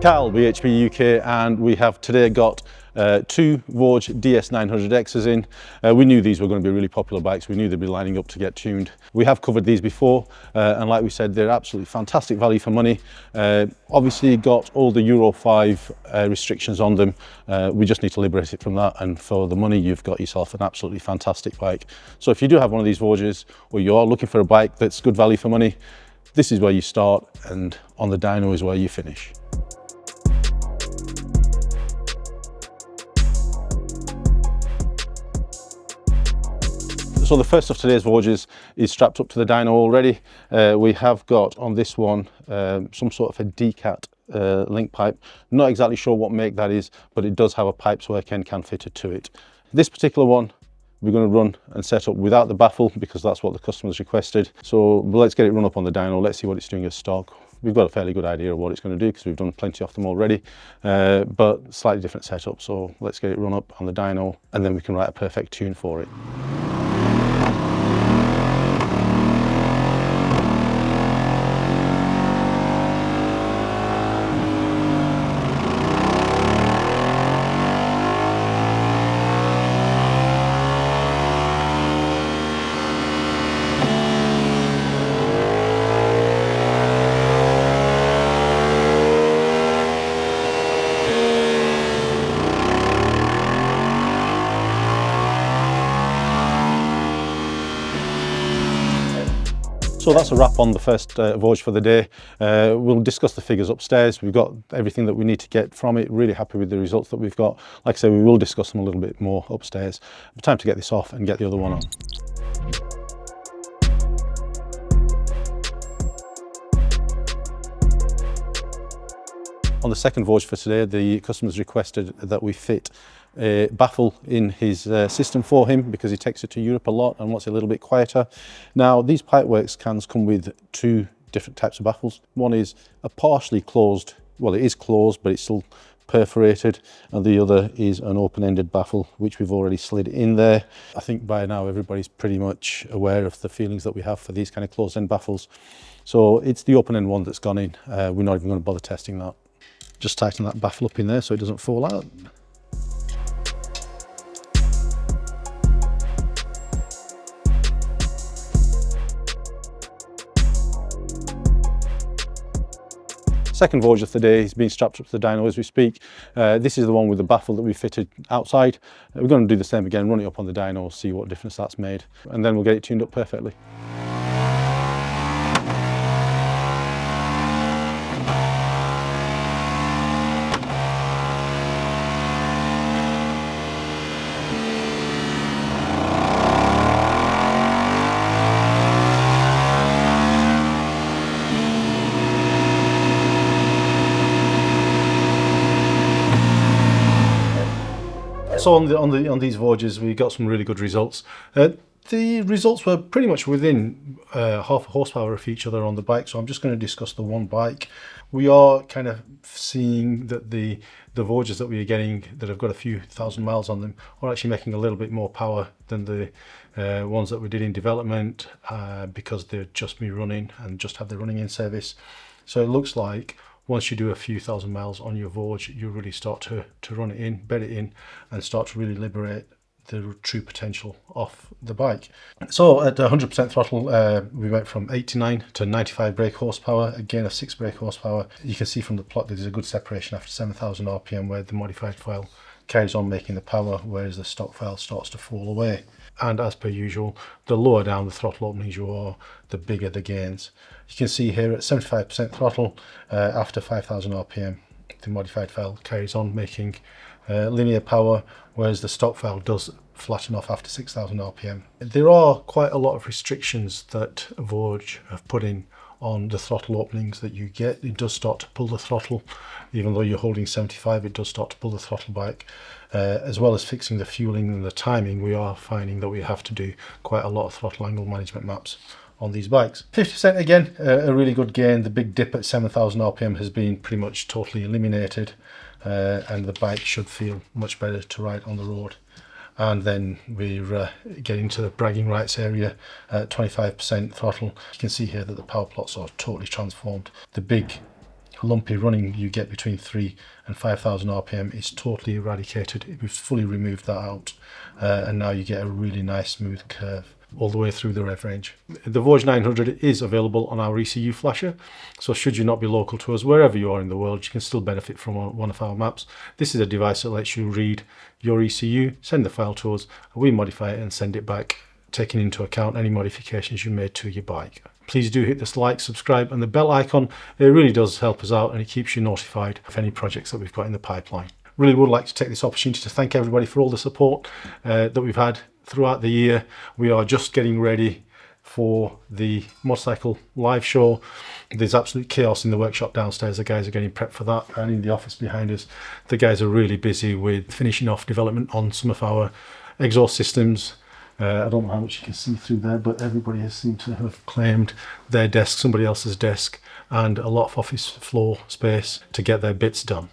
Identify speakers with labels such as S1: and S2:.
S1: Cal, BHP UK, and we have today got two Voge DS900Xs in. We knew these were going to be really popular bikes. We knew they'd be lining up to get tuned. We have covered these before, and like we said, they're absolutely fantastic value for money. Obviously got all the Euro 5 restrictions on them. We just need to liberate it from that, and for the money you've got yourself an absolutely fantastic bike. So if you do have one of these Voges, or you're looking for a bike that's good value for money, this is where you start, and on the dyno is where you finish. So the first of today's Voges is strapped up to the dyno already. We have got on this one some sort of a Ducati link pipe. Not exactly sure what make that is, but it does have a pipe work end can fitted to it. This particular one we're going to run and set up without the baffle because that's what the customer's requested. So let's get it run up on the dyno. Let's see what it's doing as stock. We've got a fairly good idea of what it's going to do because we've done plenty of them already, but slightly different setup. So let's get it run up on the dyno and then we can write a perfect tune for it. So that's a wrap on the first Voge for the day. We'll discuss the figures upstairs. We've got everything that we need to get from it. Really happy with the results that we've got. Like I say, we will discuss them a little bit more upstairs. But time to get this off and get the other one on. On the second Voge for today, the customer's requested that we fit a Baffle in his system for him because he takes it to Europe a lot and wants it a little bit quieter. Now, these Pipeworks cans come with two different types of baffles. One is a partially closed, well, it is closed, but it's still perforated, and the other is an open-ended baffle, which we've already slid in there. I think by now everybody's pretty much aware of the feelings that we have for these kind of closed-end baffles. So it's the open-end one that's gone in. We're not even going to bother testing that. Just tighten that baffle up in there so it doesn't fall out. Second Voge of the day is being strapped up to the dyno as we speak. This is the one with the baffle that we fitted outside. We're going to do the same again, run it up on the dyno, see what difference that's made, and then we'll get it tuned up perfectly. So on these Voges, we got some really good results. The results were pretty much within half a horsepower of each other on the bike, so I'm just going to discuss the one bike. We are kind of seeing that the Voges that we are getting that have got a few thousand miles on them are actually making a little bit more power than the ones that we did in development because they're just me running and just have the running in service. So it looks like once you do a few thousand miles on your Voge, you really start to run it in, bed it in, and start to really liberate the true potential of the bike. So at 100% throttle, we went from 89 to 95 brake horsepower, again a 6 brake horsepower. You can see from the plot there's a good separation after 7,000 RPM where the modified file carries on making the power, whereas the stock file starts to fall away. And as per usual, the lower down the throttle openings you are, the bigger the gains. You can see here at 75% throttle, after 5,000 RPM, the modified file carries on making linear power, whereas the stock file does flatten off after 6,000 RPM. There are quite a lot of restrictions that Voge have put in on the throttle openings that you get. It does start to pull the throttle, even though you're holding 75, it does start to pull the throttle back. As well as fixing the fueling and the timing, we are finding that we have to do quite a lot of throttle angle management maps on these bikes. 50% again, a really good gain. The big dip at 7,000 RPM has been pretty much totally eliminated, and the bike should feel much better to ride on the road. And then we're getting to the bragging rights area at 25% throttle. You can see here that the power plots are totally transformed. The big lumpy running you get between 3 and 5,000 RPM is totally eradicated. We've fully removed that out, and now you get a really nice smooth curve all the way through the rev range. The Voge 900 is available on our ECU Flasher, so should you not be local to us, wherever you are in the world, you can still benefit from one of our maps. This is a device that lets you read your ECU, send the file to us, and we modify it and send it back, taking into account any modifications you made to your bike. Please do hit this like, subscribe and the bell icon. It really does help us out and it keeps you notified of any projects that we've got in the pipeline. Really would like to take this opportunity to thank everybody for all the support that we've had throughout the year. We are just getting ready for the motorcycle live show. There's absolute chaos in the workshop downstairs. The guys are getting prepped for that, and in the office behind us the guys are really busy with finishing off development on some of our exhaust systems. I don't know how much you can see through there, but everybody has seemed to have claimed their desk, somebody else's desk, and a lot of office floor space to get their bits done.